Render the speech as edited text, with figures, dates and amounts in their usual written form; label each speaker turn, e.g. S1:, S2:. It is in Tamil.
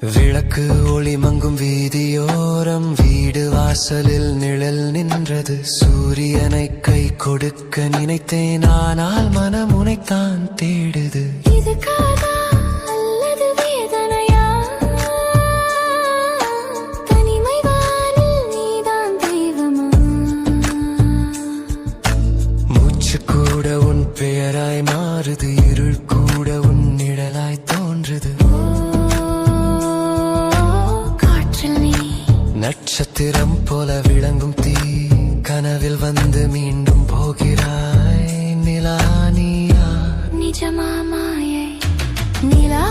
S1: விளக்கு ஒளி மங்கும் வீதியோரம் வீடு வாசலில் நிழல் நின்றது. சூரியனை கை கொடுக்க நினைத்தேன், ஆனால் மனம் உனைத்தான் தேடுது.
S2: இது காதா அல்லது வேதனையா? தனிமை வானில் நீதான் தெய்வமா?
S1: மூச்சு கூட உன் பெயராய் மாறுது, இருள் கூட உன் நிழலாய் தோன்றுது. நட்சத்திரம் போல விளங்கும் தீ, கனவில் வந்து மீண்டும் போகிறாய். நிலா நீயா?
S2: நிஜமா மாயை? நிலா